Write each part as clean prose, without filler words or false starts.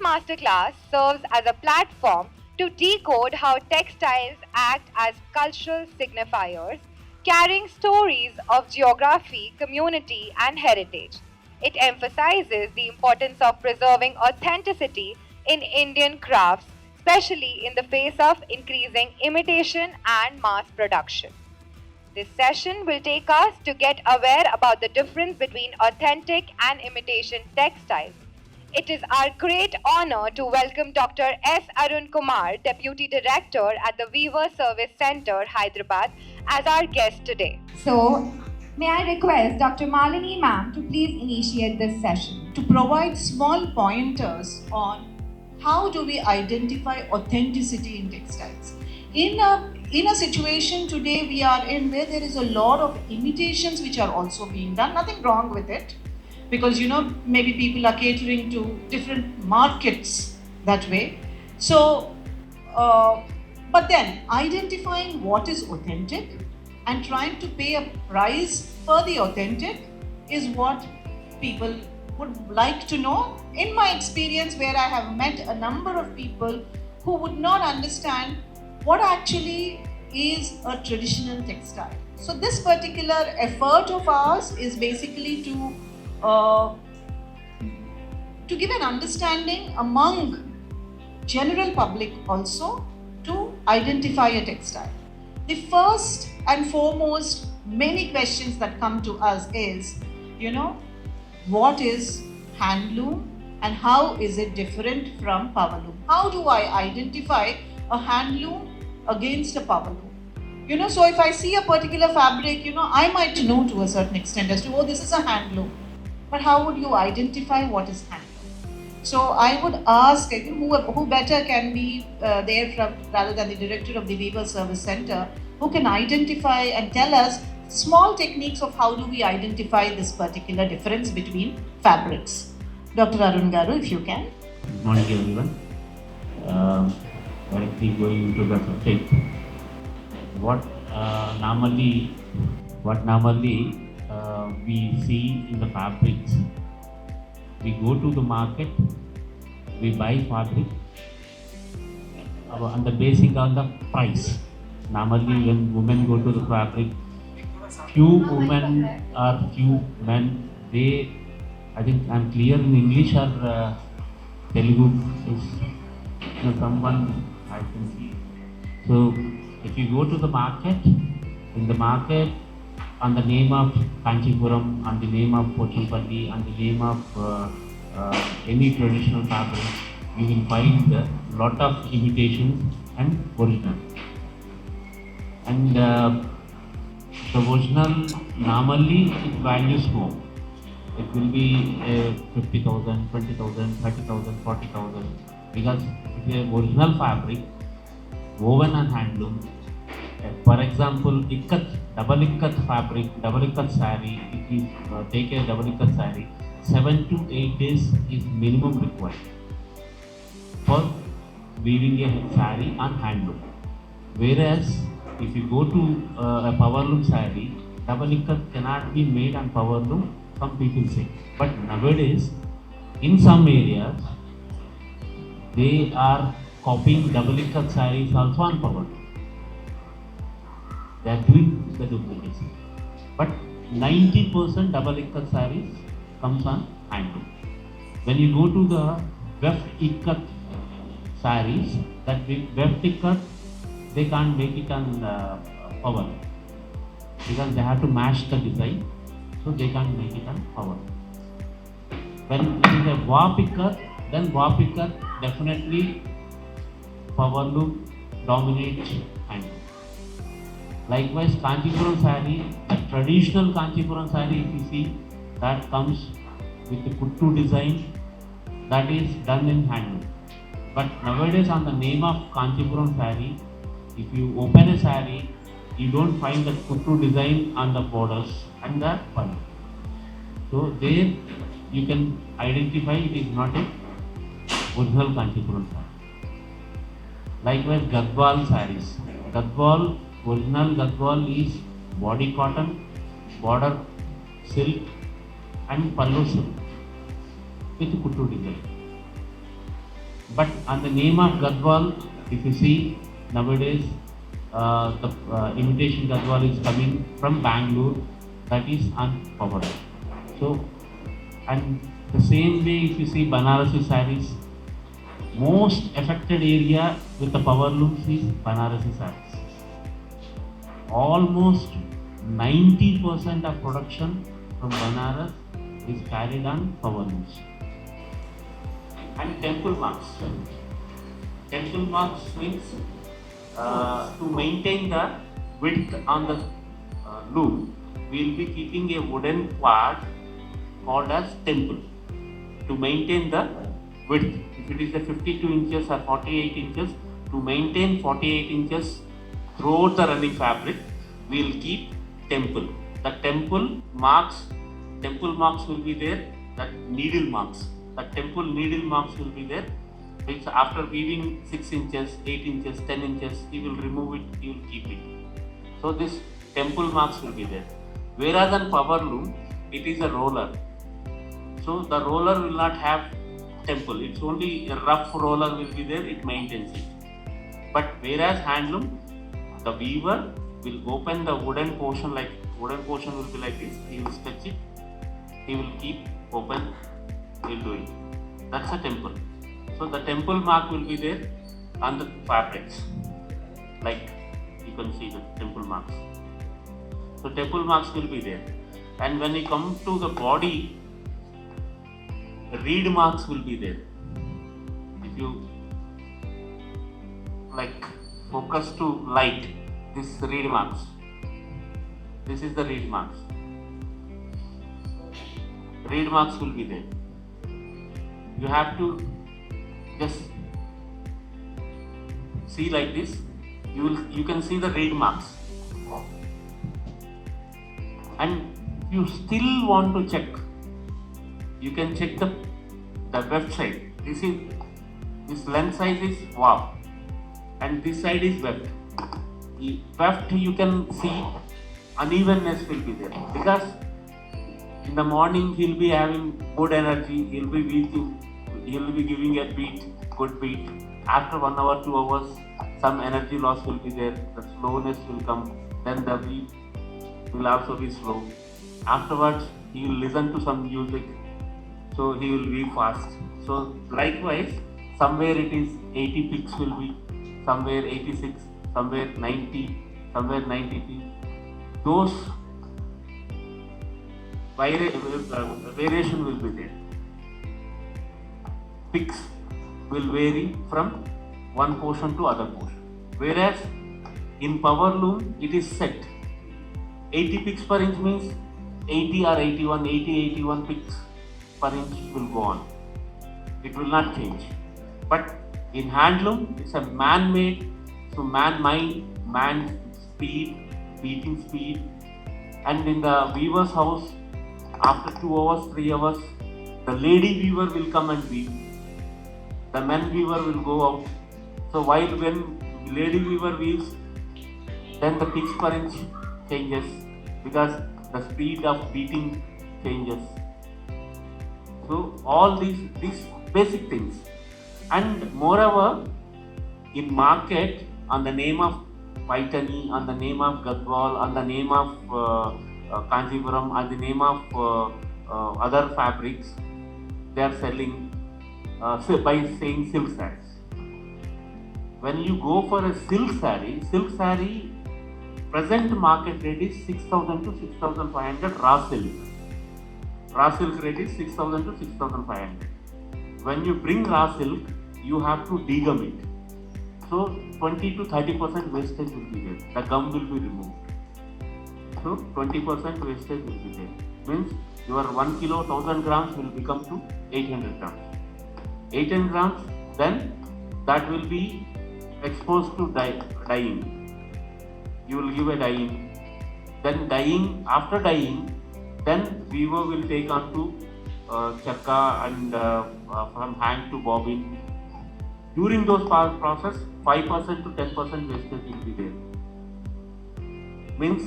masterclass serves as a platform to decode how textiles act as cultural signifiers, carrying stories of geography, community, and heritage. It emphasizes the importance of preserving authenticity in Indian crafts, especially in the face of increasing imitation and mass production. This session will take us to get aware about the difference between authentic and imitation textiles. It is our great honor to welcome Dr. S. Arun Kumar, Deputy Director at the Weaver Service Center, Hyderabad, as our guest today. So, may I request Dr. Malini ma'am to please initiate this session. To provide small pointers on how do we identify authenticity in textiles. In a situation today we are in where there is a lot of imitations which are also being done, nothing wrong with it, because maybe people are catering to different markets that way. So but then identifying what is authentic and trying to pay a price for the authentic is what people would like to know. In my experience, where I have met a number of people who would not understand what actually is a traditional textile. So this particular effort of ours is basically to give an understanding among general public also to identify a textile. The first and foremost many questions that come to us is, what is handloom and how is it different from powerloom? How do I identify a handloom against a powerloom? So if I see a particular fabric, I might know to a certain extent as to, oh, this is a handloom. But how would you identify what is handloom? So I would ask, who better can be there from rather than the director of the Weaver Service Center, who can identify and tell us small techniques of how do we identify this particular difference between fabrics. Dr. Arun Garu, if you can. Good morning, everyone. Directly going into the subject. What normally we see in the fabrics, we go to the market, we buy fabric on the basic on the price. Normally, when women go to the fabric, few women or few men, I think I'm clear in English or Telugu is someone I can see. So if you go to the market, in the market, on the name of Kanchipuram, on the name of Pochampalli, on the name of any traditional fabric, you will find a lot of imitations and original. And the original normally it values more. It will be 50,000, 20,000, 30,000, 40,000, because it is a original fabric, woven and handloom. For example, double ikat fabric, double ikat saree. If you take a double ikat saree, 7 to 8 days is minimum required for weaving a saree on handloom. Whereas if you go to a powerloom saree, double ikat cannot be made on powerloom, some people say. But nowadays, in some areas, they are copying double ikat sarees also on powerloom. They are doing the duplication. But 90% double ikat sarees comes on handloom. When you go to the weft ikat sarees, that weft ikat, they can't make it on power because they have to match the design, so they can't make it on power. When it is a warp ikat, then warp ikat definitely powerloom dominates handloom. Likewise, Kanchipuram saree, a traditional Kanchipuram saree, if you see, that comes with the kuttu design, that is done in handloom. But nowadays, on the name of Kanchipuram saree, if you open a saree, you don't find the kuttu design on the borders and the pallu. So there you can identify it is not a original Kanchipuram saree. Likewise, Gadwal sarees. Gadwal, original Gadwal is body cotton, border silk and pallu silk with kuttu design. But on the name of Gadwal, if you see nowadays, the imitation Gadwal is coming from Bangalore, that is on power. So, and the same way if you see Banarasi sarees, most affected area with the power looms is Banarasi sarees. Almost 90% of production from Banaras is carried on power looms. And temple marks. Temple marks means to maintain the width on the loom, we will be keeping a wooden part called as temple to maintain the width. If it is a 52 inches or 48 inches, to maintain 48 inches throughout the running fabric, we will keep temple. The temple marks will be there, that needle marks. The temple needle marks will be there, which after weaving 6 inches, 8 inches, 10 inches, he will remove it, he will keep it. So this temple marks will be there. Whereas on power loom, it is a roller. So the roller will not have temple, it's only a rough roller will be there, it maintains it. But whereas handloom, the weaver will open the wooden portion, like wooden portion will be like this, he will stretch it, he will keep open, he will do it. That's a temple. So the temple mark will be there on the fabrics, like you can see the temple marks. So temple marks will be there. And when we come to the body, reed marks will be there. If you like focus to light, this reed marks. This is the reed marks. Reed marks will be there. You have to just see like this. You can see the reed marks. And if you still want to check, you can check the website. This length size is wow, and this side is weft. Weft, you can see unevenness will be there, because in the morning he'll be having good energy, he'll be giving a beat, good beat. After 1 hour, 2 hours, some energy loss will be there, the slowness will come, then the beat will also be slow. Afterwards, he will listen to some music, so he will be fast. So likewise, somewhere it is 80 picks will be, somewhere 86, somewhere 90, somewhere 92. Those variation will be there. Picks will vary from one portion to other portion. Whereas in power loom, it is set. 80 picks per inch means 80 or 81 picks per inch will go on. It will not change. But in handloom, it's a man-made, so man mind, man speed, beating speed. And in the weaver's house, after 2 hours, 3 hours, the lady weaver will come and weave. The man weaver will go out. So when lady weaver weaves, then the picks per inch changes, because the speed of beating changes. So all these basic things. And moreover, in market, on the name of Paitani, on the name of Gadwal, on the name of Kanjipuram, on the name of other fabrics, they are selling by saying silk sarees. When you go for a silk saree, present market rate is 6,000 to 6,500 raw silk. Raw silk rate is 6,000 to 6,500. When you bring raw silk, you have to degum it. So 20 to 30% wastage will be there. The gum will be removed. So 20% wastage will be there. Means your 1 kilo 1000 grams will become to 800 grams. 800 grams, then that will be exposed to dyeing. You will give a dyeing. Then dyeing, after dyeing, then weaver will take on to chakka and from hand to bobbin. During those process, 5% to 10% wastage will be there. Means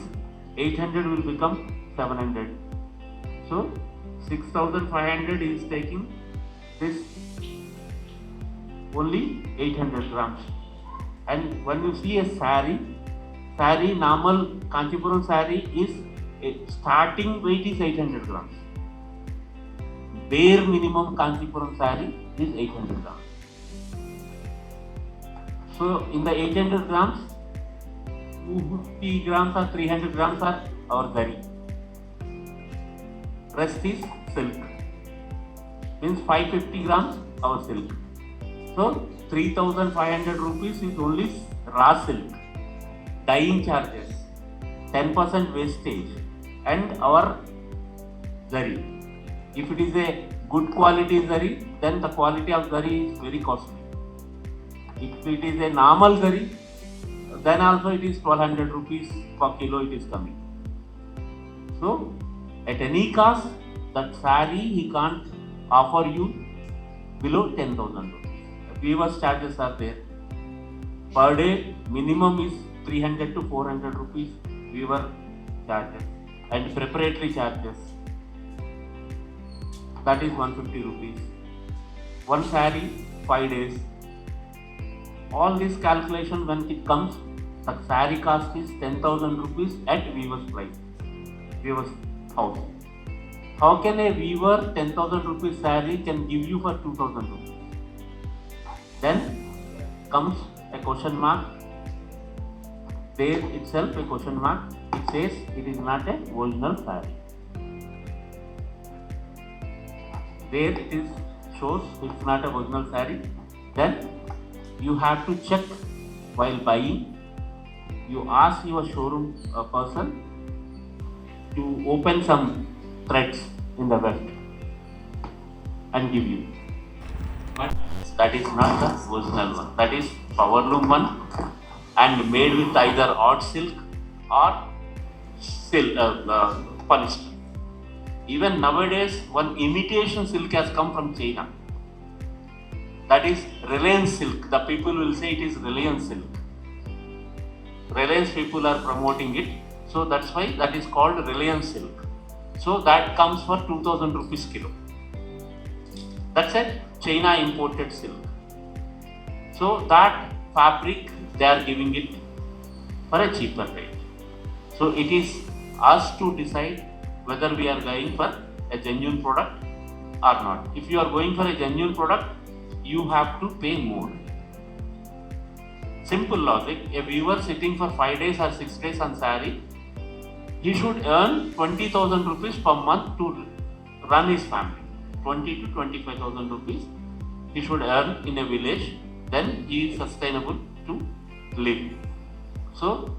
800 will become 700. So 6,500 is taking this only 800 grams. And when you see a sari normal Kanchipuram sari is starting weight is 800 grams. Bare minimum Kanchipuram sari is 800 grams. So in the 800 grams, 250 grams or 300 grams are our zari. Rest is silk. Means 550 grams our silk. So 3,500 rupees is only raw silk. Dyeing charges, 10% wastage, and our zari. If it is a good quality zari, then the quality of zari is very costly. If it is a normal zari, then also it is 1200 rupees per kilo it is coming. So at any cost, that sari he can't offer you below 10,000 rupees. Weavers charges are there. Per day minimum is 300 to 400 rupees weaver charges, and preparatory charges, that is 150 rupees. One sari, 5 days. All this calculation when it comes, the sari cost is 10,000 rupees at weaver's price, weaver's house. How can a weaver 10,000 rupees sari can give you for 2,000 rupees? Then comes a question mark. There itself a question mark. It says it is not a original sari. There it is shows it's not a original sari. Then you have to check while buying. You ask your showroom person to open some threads in the weft and give you. But that is not the original one. That is powerloom one and made with either odd silk or polyester. Even nowadays, one imitation silk has come from China. That is Reliance silk. The people will say it is Reliance silk. Reliance people are promoting it, so that's why that is called Reliance silk. So that comes for 2,000 rupees kilo. That's a China imported silk. So that fabric they are giving it for a cheaper rate. So it is us to decide whether we are going for a genuine product or not. If you are going for a genuine product, you have to pay more. Simple logic, a weaver sitting for 5 days or 6 days on sari, he should earn 20,000 rupees per month to run his family. 20 to 25,000 rupees he should earn in a village, then he is sustainable to live. So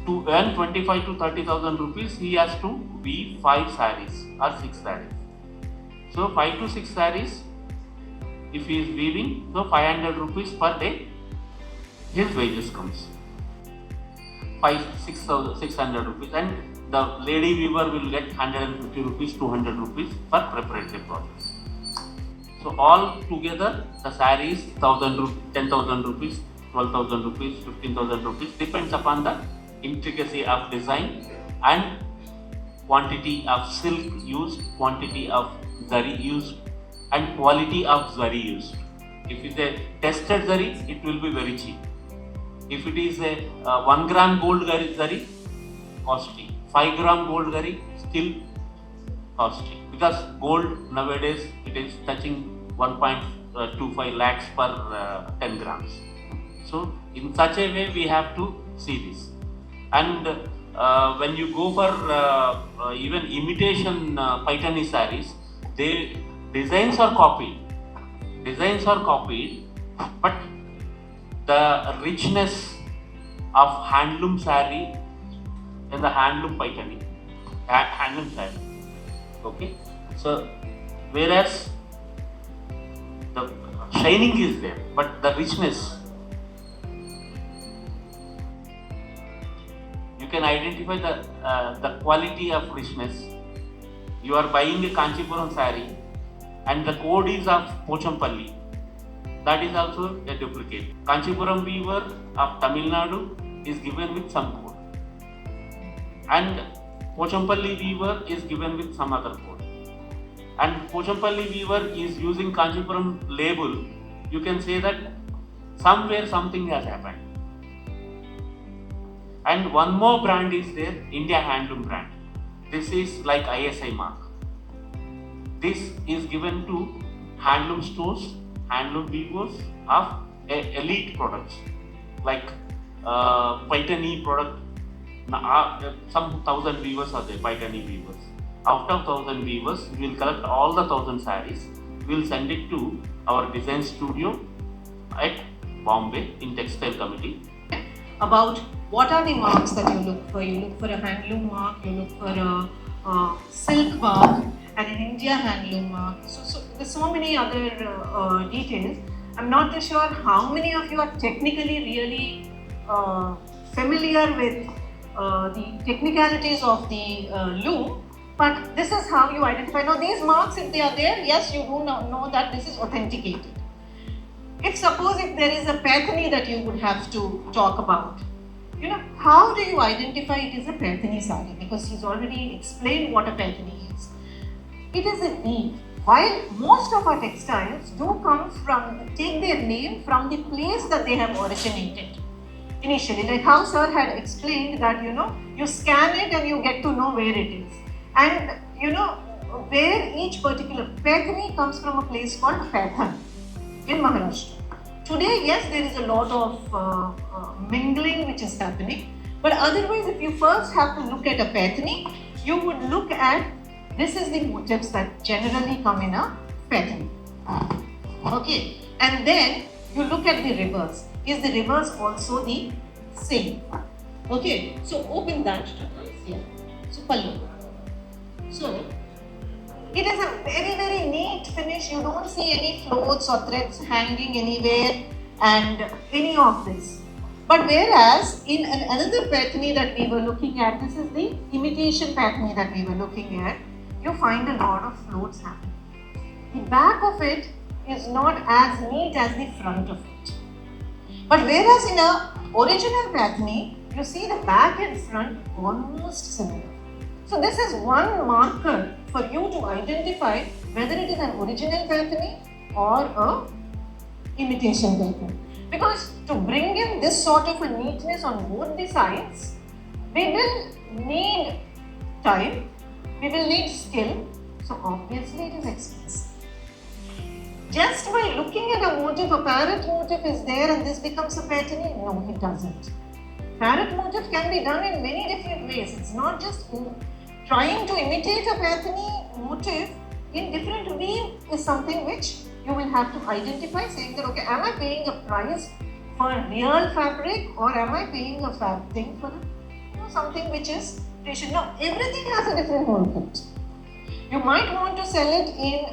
to earn 25 to 30,000 rupees, he has to weave 5 saris or 6 saris. So 5 to 6 saris, if he is weaving, so 500 rupees per day, his wages comes. 600 rupees, and the lady weaver will get 150 rupees, 200 rupees for preparatory process. So all together the sari is 10,000 rupees, 12,000 rupees, 15,000 rupees, depends upon the intricacy of design and quantity of silk used, quantity of zari used, and quality of zari used. If it is a tested zari, it will be very cheap. If it is a 1 gram gold zari, costly. 5 gram gold zari, still costly. Because gold nowadays it is touching 1.25 lakhs per 10 grams. So in such a way we have to see this. And when you go for even imitation Paitani saris, they designs are copied, but the richness of handloom sari and the handloom Paitani, handloom sari. Okay, so whereas the shining is there, but the richness, you can identify the quality of richness. You are buying a Kanchipuram sari and the code is of Pochampalli. That is also a duplicate. Kanchipuram weaver of Tamil Nadu is given with some code, and Pochampalli weaver is given with some other code. And Pochampalli weaver is using Kanchipuram label, you can say that somewhere something has happened. And one more brand is there, India Handloom brand. This is like ISI mark. This is given to handloom stores, handloom weavers of elite products like Paitani product. Some 1,000 weavers are there, Paitani weavers. Out of 1,000 weavers, we will collect all the 1,000 sarees. We will send it to our design studio at Bombay in Textile Committee. About what are the marks that you look for. You look for a handloom mark, you look for a silk mark, and an India handloom mark. So there's so many other details. I'm not too sure how many of you are technically really familiar with the technicalities of the loom, but this is how you identify. Now these marks, if they are there, yes, you do know that this is authenticated. If there is a pathani that you would have to talk about, how do you identify it is a pathani sari? Because he's already explained what a pathani is. It is a weave. While most of our textiles do take their name from the place that they have originated initially. Like how sir had explained that, you scan it and you get to know where it is. And, where each particular pathani comes from a place called Pathan in Maharashtra. Today, yes, there is a lot of mingling which is happening, but otherwise, if you first have to look at a pathani, you would look at, this is the motifs that generally come in a pathani. Okay, and then you look at the reverse. Is the reverse also the same? Okay, so open that here. So pallu. So it is a very, very neat finish. You don't see any floats or threads hanging anywhere and any of this. But whereas in another pathani that we were looking at, this is the imitation pathani that we were looking at, you find a lot of floats happening. The back of it is not as neat as the front of it. But whereas in a original pathani, you see the back and front almost similar. So this is one marker for you to identify whether it is an original pathani or a imitation pathani. Because to bring in this sort of a neatness on both the sides, we will need time, we will need skill, so obviously it is expensive. Just by looking at a motif, a parrot motif is there and this becomes a pathani? No, it doesn't. Parrot motif can be done in many different ways. It's not just trying to imitate a pathani motif in different weave is something which you will have to identify, saying that, okay, am I paying a price for real fabric or am I paying a thing for something which is creation? Now, everything has a different market. You might want to sell it in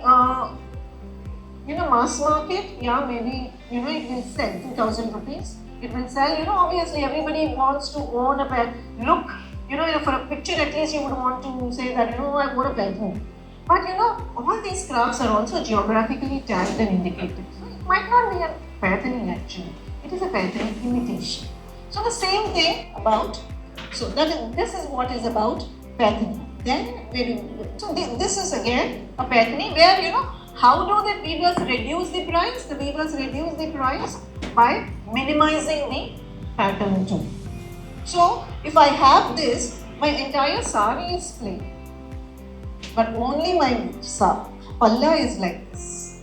mass market. Yeah, maybe, it will sell 2,000 rupees. It will sell, obviously everybody wants to own a pair. Look, for a picture at least you would want to say that, I want a pathani. But all these crafts are also geographically tagged and indicated. So it might not be a pathani actually. It is a pathani imitation. So the same thing about, this is what is about pathani. Then, this is again a pathani where, how do the weavers reduce the price? The weavers reduce the price by minimizing the pattern too. So, if I have this, my entire sari is plain. But only my palla is like this.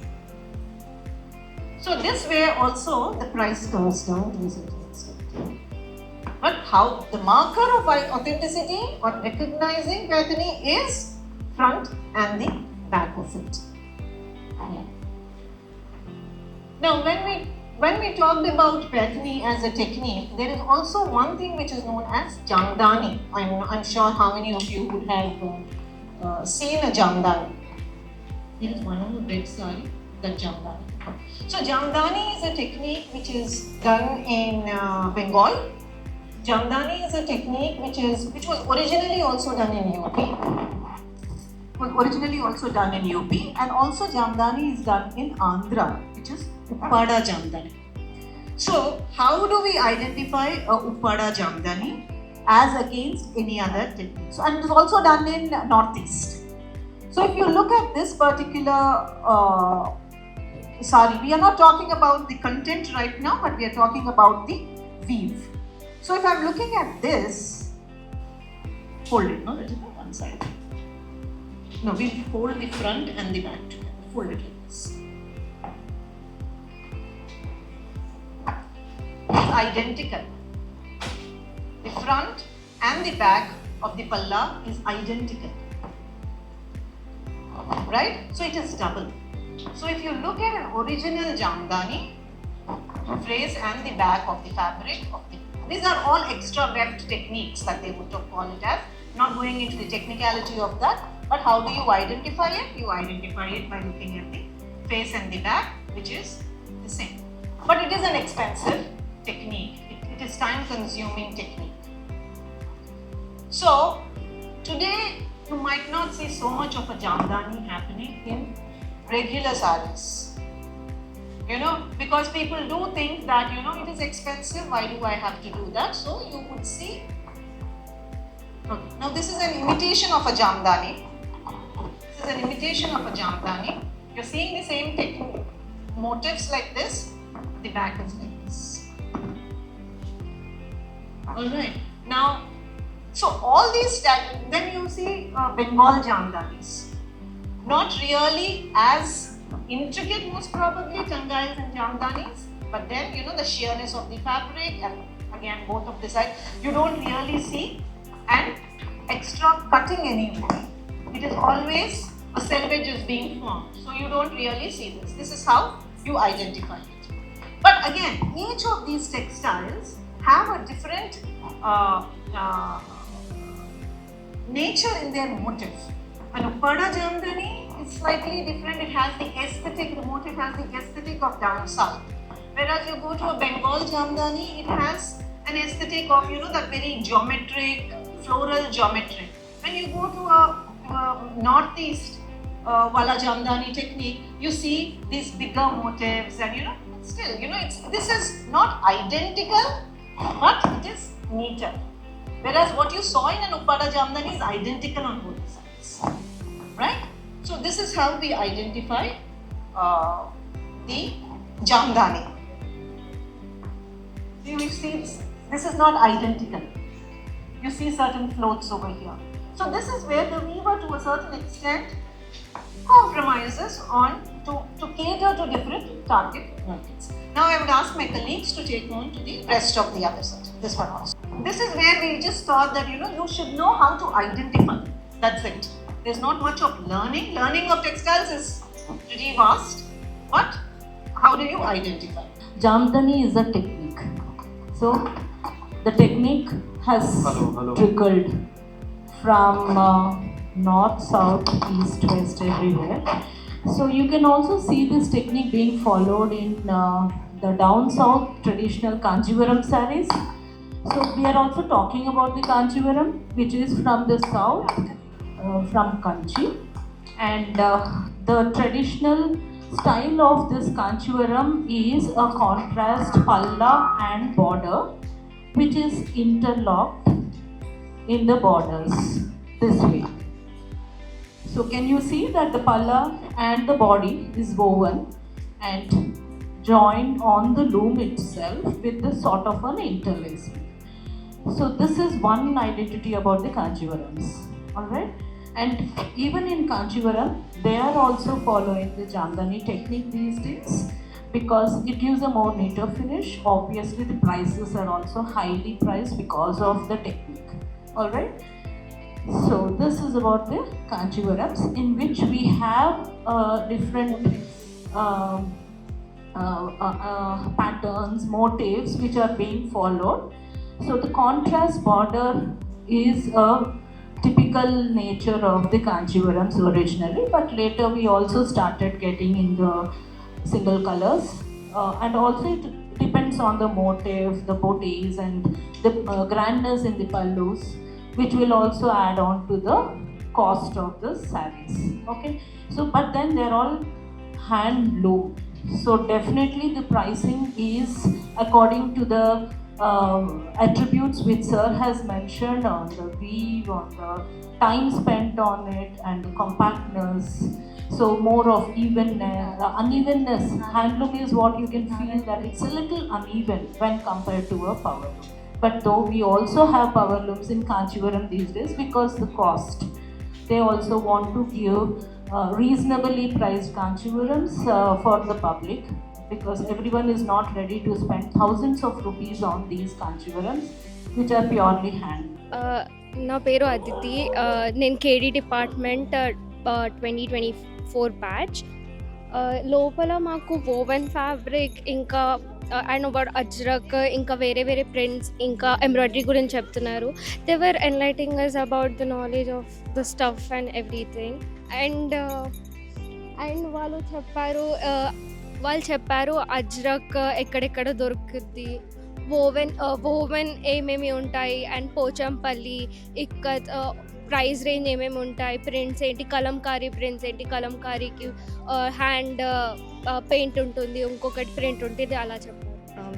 So this way also the price comes down to a certain extent. But how the marker of authenticity or recognizing pathani is front and the back of it. Now when we talked about pathani as a technique, there is also one thing which is known as jamdani. I'm sure how many of you would have seen a jamdani. There is one on the red side, the jamdani. So jamdani is a technique which is done in Bengal. Jamdani is a technique which was originally also done in UP. And also jamdani is done in Andhra, which is Uppada jamdani. So how do we identify a Uppada jamdani as against any other technique? So, and it is also done in Northeast. So if you look at this particular we are not talking about the content right now, but we are talking about the weave. So if I'm looking at this, fold it, no, that is not one side. No, we'll fold the front and the back together. Fold it like this. It's identical. The front and the back of the palla is identical. Right? So it is double. So if you look at an original jamdani, phrase and the back of the fabric these are all extra weft techniques that they would call it as. Not going into the technicality of that, but how do you identify it? You identify it by looking at the face and the back, which is the same. But it is an expensive technique. It is time consuming technique. So today you might not see so much of a jamdani happening in regular sarees. Because people do think that, it is expensive, why do I have to do that? So you would see. Okay. Now this is an imitation of a jamdani. This is an imitation of a jamdani. You're seeing the same technique, motifs like this, the back is like this. Alright. Now, so all these, then you see Bengal jamdanis. Not really as intricate, most probably, tangais and jamdanis, but then the sheerness of the fabric, and again both of the sides, you don't really see an extra cutting anywhere. It is always a selvage is being formed, so you don't really see this. This is how you identify it. But again, each of these textiles have a different nature in their motif. An Uppada jamdani is slightly different. It has the aesthetic, the motif has the aesthetic of down south. Whereas you go to a Bengal jamdani, it has an aesthetic of, that very geometric, floral geometry. When you go to a northeast wala jamdani technique, you see these bigger motifs and still, this is not identical, but it is neater. Whereas what you saw in an Uppada jamdani is identical on both sides. Right? So this is how we identify the jamdani. You see, this is not identical. You see certain floats over here. So this is where the weaver, to a certain extent, compromises on to cater to different target markets. Now I would ask my colleagues to take on to the rest of the other side. This one also. This is where we just thought that you should know how to identify. That's it. There's not much of learning. Learning of textiles is pretty vast, but how do you identify? Jamdani is a technique. So the technique has trickled from north, south, east, west, everywhere. So you can also see this technique being followed in the down south traditional Kanjivaram sarees. So we are also talking about the Kanjivaram, which is from the south, from Kanchi, and the traditional style of this Kanchivaram is a contrast palla and border, which is interlocked in the borders this way. So can you see that the palla and the body is woven and joined on the loom itself with this sort of an interlacing. So this is one identity about the Kanchivarams. Alright? And even in Kanchivaram, they are also following the Jamdani technique these days because it gives a more neater finish. Obviously, the prices are also highly priced because of the technique. Alright? So this is about the Kanchivarams, in which we have different patterns, motifs which are being followed. So the contrast border is a typical nature of the Kanchivarams originally, but later we also started getting in the single colors, and also it depends on the motif, the booties and the grandness in the pallus, which will also add on to the cost of the sarees. Okay, so but then they're all hand loom, so definitely the pricing is according to the attributes which sir has mentioned on the weave, on the time spent on it and the compactness. So more of unevenness. Handloom is what you can feel that it's a little uneven when compared to a power loom. But though we also have power looms in Kanchivaram these days because the cost. They also want to give reasonably priced Kanchivarams for the public because everyone is not ready to spend thousands of rupees on these Kanchivarams which are purely hand. నా పేరు అదితి. నేను కేడీ department 2024 batch. లోపల మాకు woven fabric ఇంకా and about Ajrakh ఇంకా వేరే వేరే prints ఇంకా ఎంబ్రాయిడరీ గురించి చెప్తున్నారు. They were enlightening us about the knowledge of the stuff and everything. And వాళ్ళు చెప్పారు అజ్రక్ ఎక్కడెక్కడ దొరుకుద్ది, ఓవెన్ ఏమేమి ఉంటాయి, and Pochampally ikat price range ఏమేమి ఉంటాయి, ప్రింట్స్ ఏంటి, కలంకారీ ప్రింట్స్ ఏంటి, కలంకారీకి హ్యాండ్ పెయింట్ ఉంటుంది, ఇంకొకటి ప్రింట్ ఉంటుంది, అలా చెప్పారు.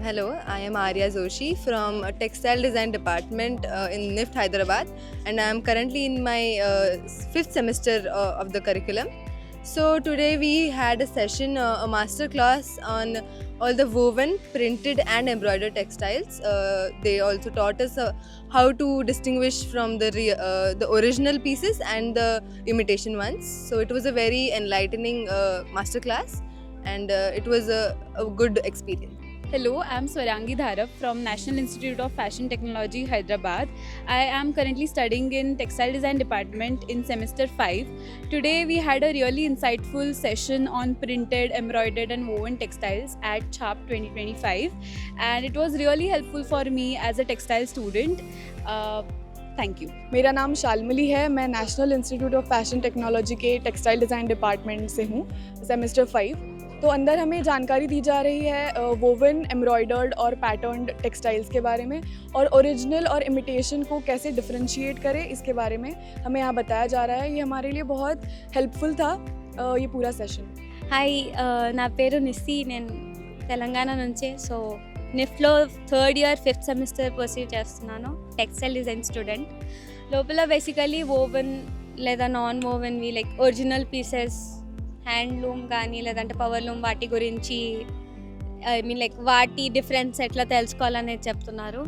Hello, I am Arya Joshi from Textile Design Department in NIFT Hyderabad, and I am currently in my 5th semester of the curriculum. So today we had a session, a master class on all the woven, printed and embroidered textiles. They also taught us how to distinguish from the original pieces and the imitation ones. So it was a very enlightening master class, and it was a good experience. Hello, I am Swarangi Dharav from National Institute of Fashion Technology, Hyderabad. I am currently studying in Textile Design Department in semester 5. Today we had a really insightful session on printed, embroidered and woven textiles at CHHAAP 2025, and it was really helpful for me as a textile student. Thank you. मेरा नाम शालमली है. मैं national institute of fashion technology के textile design department से हूँ, semester 5. तो अंदर हमें जानकारी दी जा रही है वोवन, एम्ब्रॉयडर्ड और पैटर्न्ड टेक्सटाइल्स के बारे में, और ओरिजिनल और इमिटेशन को कैसे डिफरेंशिएट करें इसके बारे में हमें यहाँ बताया जा रहा है. ये हमारे लिए बहुत हेल्पफुल था ये पूरा सेशन. హాయ్, నా పేరు నిస్సి. నేను తెలంగాణ నుంచే. సో నిఫ్ట్లో 3rd year 5th semester perceive చేస్తున్నాను. Textile design student. లోపల బేసికలీ ఓవెన్ లేదా నాన్ ఓవెన్వి లైక్ ఒరిజినల్ పీసెస్, హ్యాండ్లూమ్ కానీ లేదంటే పవర్ లూమ్ వాటి గురించి లైక్ వాటి డిఫరెన్స్ ఎట్లా తెలుసుకోవాలనేది చెప్తున్నారు.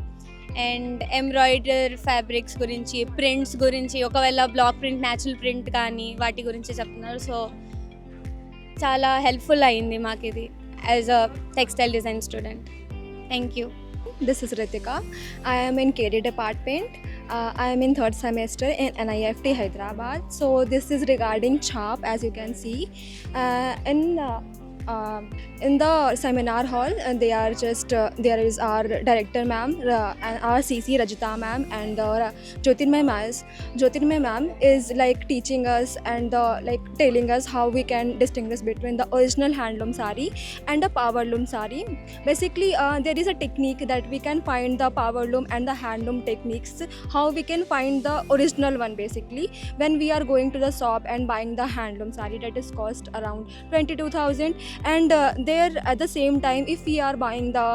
అండ్ ఎంబ్రాయిడర్ ఫ్యాబ్రిక్స్ గురించి, ప్రింట్స్ గురించి, ఒకవేళ బ్లాక్ ప్రింట్, న్యాచురల్ ప్రింట్ కానీ వాటి గురించి చెప్తున్నారు. సో చాలా హెల్ప్ఫుల్ అయింది మాకు ఇది as a textile design student. Thank you. This is Ritika. I am in KD department. I am in 3rd semester in NIFT Hyderabad. So this is regarding CHHAAP, as you can see. In the seminar hall, there is our director ma'am, and our CC Rajita ma'am, and Jyotirmay ma'am is like teaching us and like telling us how we can distinguish between the original handloom sari and the power loom sari. Basically, there is a technique that we can find the power loom and the handloom techniques. How we can find the original one, basically when we are going to the shop and buying the handloom sari, that is cost around 22,000. And there at the same time, if we are buying the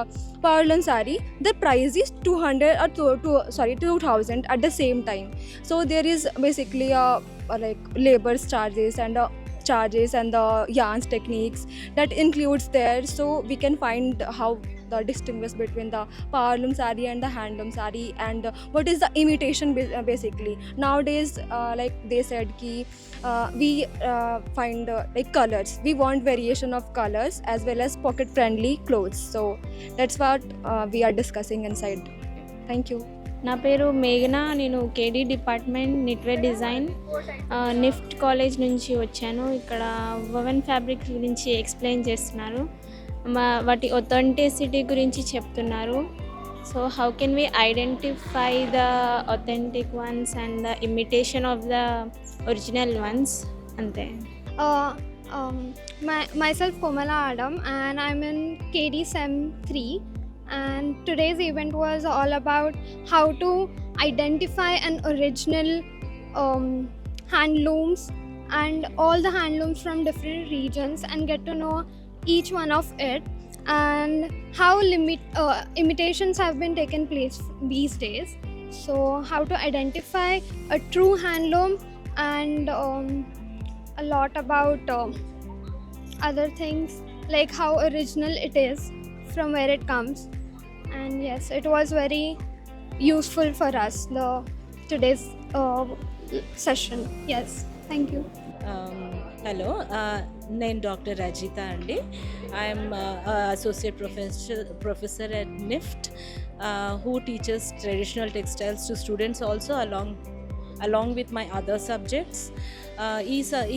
power loom sari, the price is 200 or 2,000 at the same time. So there is basically like labor charges and the yarns techniques that includes there. So we can find how the distinguish between the power loom sari and the handloom sari, and what is the imitation basically. Nowadays, like they said ki we find like colors. We want variation of colors as well as pocket friendly clothes. So that's what we are discussing inside. Thank you. నా పేరు మేఘన. నేను కేడీ department knitwear design NIFT college నుంచి వచ్చాను. ఇక్కడ oven fabrics గురించి explain చేస్తున్నారు. వాటి ఒథెంటిసిటీ గురించి చెప్తున్నారు. So how can we identify the authentic ones and the imitation of the original ones, అంతే. Myself Komala Adam, and I'm in KD Sem 3. And today's event was all about how to identify an original handlooms and all the handlooms from different regions, and get to know each one of it, and how imitations have been taken place these days. So how to identify a true handloom and a lot about other things, like how original it is, from where it comes. And yes, it was very useful for us, the today's session. Yes, thank you. Hello నేను doctor Rajitha అండి. I'm associate professor at NIFT who teaches traditional textiles to students also along with my other subjects.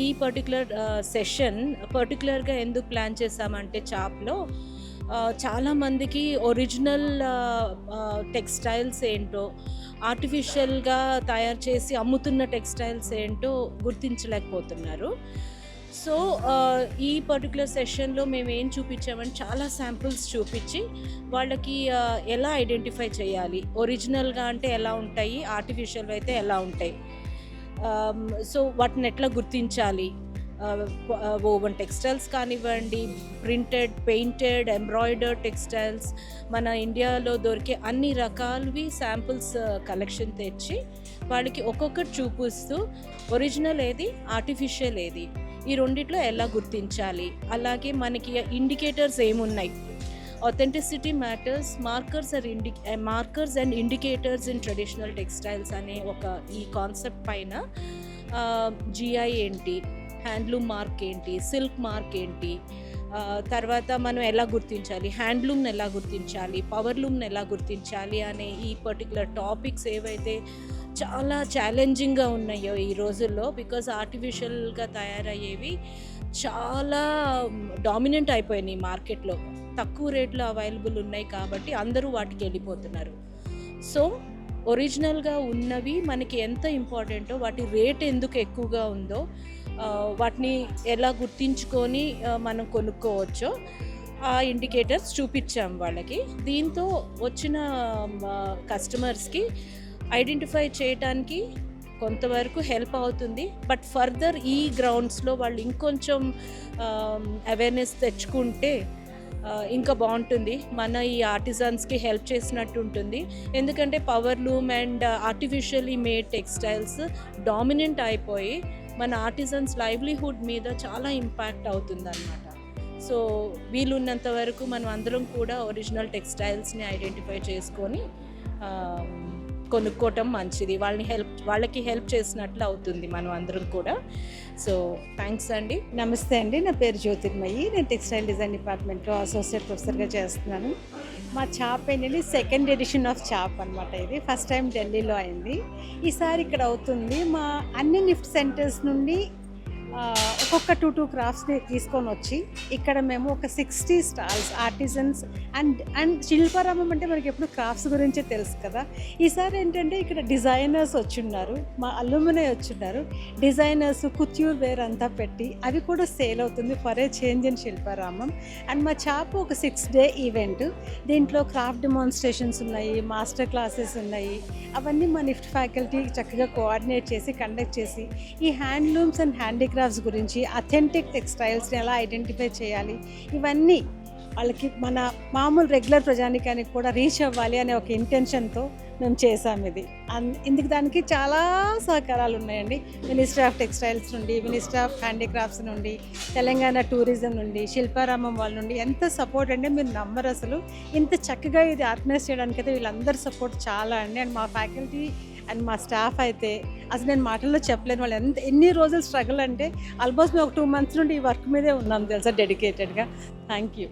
ఈ particular session పర్టికులర్గా ఎందుకు plan చేశామంటే చాప్లో చాలామందికి original textiles ఏంటో, ఆర్టిఫిషియల్గా తయారు చేసి అమ్ముతున్న టెక్స్టైల్స్ ఏంటో గుర్తించలేకపోతున్నారు. సో ఈ పర్టికులర్ సెషన్లో మేము ఏం చూపించామంటే చాలా శాంపుల్స్ చూపించి వాళ్ళకి ఎలా ఐడెంటిఫై చేయాలి, ఒరిజినల్గా అంటే ఎలా ఉంటాయి, ఆర్టిఫిషియల్ అయితే ఎలా ఉంటాయి, సో వాటిని ఎట్లా గుర్తించాలి. ఓవెన్ టెక్స్టైల్స్ కానివ్వండి, ప్రింటెడ్, పెయింటెడ్, ఎంబ్రాయిడర్డ్ టెక్స్టైల్స్, మన ఇండియాలో దొరికే అన్ని రకాలవి శాంపుల్స్ కలెక్షన్ తెచ్చి వాళ్ళకి ఒక్కొక్కటి చూపిస్తూ ఒరిజినల్ ఏది, ఆర్టిఫిషియల్ ఏది, ఈ రెండిట్లో ఎలా గుర్తించాలి, అలాగే మనకి ఇండికేటర్స్ ఏమున్నాయి, authenticity matters, markers and indicators in traditional textiles అనే ఒక ఈ కాన్సెప్ట్ పైన జిఐ ఏంటి, హ్యాండ్లూమ్ మార్క్ ఏంటి, సిల్క్ మార్క్ ఏంటి, తర్వాత మనం ఎలా గుర్తించాలి, హ్యాండ్లూమ్ని ఎలా గుర్తించాలి, పవర్లూమ్ని ఎలా గుర్తించాలి అనే ఈ పర్టికులర్ టాపిక్స్ ఏవైతే చాలా ఛాలెంజింగ్గా ఉన్నాయో ఈ రోజుల్లో, బికాజ్ ఆర్టిఫిషియల్గా తయారయ్యేవి చాలా డామినెంట్ అయిపోయినాయి మార్కెట్లో, తక్కువ రేట్లో అవైలబుల్ ఉన్నాయి కాబట్టి అందరూ వాటికి వెళ్ళిపోతున్నారు. సో ఒరిజినల్గా ఉన్నవి మనకి ఎంత ఇంపార్టెంటో, వాటి రేట్ ఎందుకు ఎక్కువగా ఉందో, వాటిని ఎలా గుర్తించుకొని మనం కొనుక్కోవచ్చో ఆ ఇండికేటర్స్ చూపించాం వాళ్ళకి. దీంతో వచ్చిన కస్టమర్స్కి ఐడెంటిఫై చేయడానికి కొంతవరకు హెల్ప్ అవుతుంది. బట్ ఫర్దర్ ఈ గ్రౌండ్స్లో వాళ్ళు ఇంకొంచెం అవేర్నెస్ తెచ్చుకుంటే ఇంకా బాగుంటుంది. మన ఈ ఆర్టిజన్స్కి హెల్ప్ చేసినట్టు ఉంటుంది. ఎందుకంటే powerloom and artificially made textiles dominant అయిపోయి మన ఆర్టిజన్స్ లైవ్లీహుడ్ మీద చాలా ఇంపాక్ట్ అవుతుంది అన్నమాట. సో వీలున్నంత వరకు మనం అందరం కూడా ఒరిజినల్ టెక్స్టైల్స్ని ఐడెంటిఫై చేసుకొని కొనుక్కోవటం మంచిది. వాళ్ళకి హెల్ప్ చేసినట్లు అవుతుంది మనం అందరం కూడా. సో థ్యాంక్స్ అండి. నమస్తే అండి, నా పేరు జ్యోతిర్మయి. నేను టెక్స్టైల్ డిజైన్ డిపార్ట్మెంట్లో అసోసియేట్ ప్రొఫెసర్గా చేస్తున్నాను. మా చాప్ ఏంటంటే సెకండ్ ఎడిషన్ ఆఫ్ చాప్ అనమాట. ఇది ఫస్ట్ టైం ఢిల్లీలో అయింది, ఈసారి ఇక్కడ అవుతుంది. మా అన్ని నిఫ్ట్ సెంటర్స్ నుండి ఒక్కొక్క 2 క్రాఫ్ట్స్ని తీసుకొని వచ్చి ఇక్కడ మేము ఒక 60 స్టాల్స్ ఆర్టిజన్స్ అండ్ శిల్పారామం అంటే మనకి ఎప్పుడు క్రాఫ్ట్స్ గురించే తెలుసు కదా. ఈసారి ఏంటంటే ఇక్కడ డిజైనర్స్ వచ్చిన్నారు, మా అల్యూమినై వచ్చిన్నారు, డిజైనర్స్ కుత్యూర్ వేర్ అంతా పెట్టి అవి కూడా సేల్ అవుతుంది for a change in Shilparamam. And మా చాప్ ఒక 6-day ఈవెంట్. దీంట్లో క్రాఫ్ట్ డెమాన్స్ట్రేషన్స్ ఉన్నాయి, మాస్టర్ క్లాసెస్ ఉన్నాయి. అవన్నీ మా నిఫ్ట్ ఫ్యాకల్టీ చక్కగా కోఆర్డినేట్ చేసి కండక్ట్ చేసి ఈ హ్యాండ్లూమ్స్ అండ్ హ్యాండీక్రాఫ్ట్స్ గురించి, అథెంటిక్ టెక్స్టైల్స్ని ఎలా ఐడెంటిఫై చేయాలి, ఇవన్నీ వాళ్ళకి మన మామూలు రెగ్యులర్ ప్రజానికానికి కూడా రీచ్ అవ్వాలి అనే ఒక ఇంటెన్షన్తో మేము చేసాం ఇది. ఇందుకు దానికి చాలా సహకారాలు ఉన్నాయండి. మినిస్ట్రీ ఆఫ్ టెక్స్టైల్స్ నుండి, మినిస్ట్రీ ఆఫ్ హ్యాండీక్రాఫ్ట్స్ నుండి, తెలంగాణ టూరిజం నుండి, శిల్పారామం వాళ్ళ నుండి ఎంత సపోర్ట్ అంటే మీరు నమ్మరు అసలు. ఇంత చక్కగా ఇది ఆర్గనైజ్ చేయడానికైతే వీళ్ళందరి సపోర్ట్ చాలా అండి. అండ్ మా ఫ్యాకల్టీ అండ్ మా స్టాఫ్ అయితే అసలు నేను మాటల్లో చెప్పలేను. వాళ్ళు ఎన్ని రోజులు స్ట్రగుల్ అంటే ఆల్మోస్ట్ మేము ఒక 2 months నుండి ఈ వర్క్ మీదే ఉన్నాం తెలుసా, డెడికేటెడ్గా. Thank you.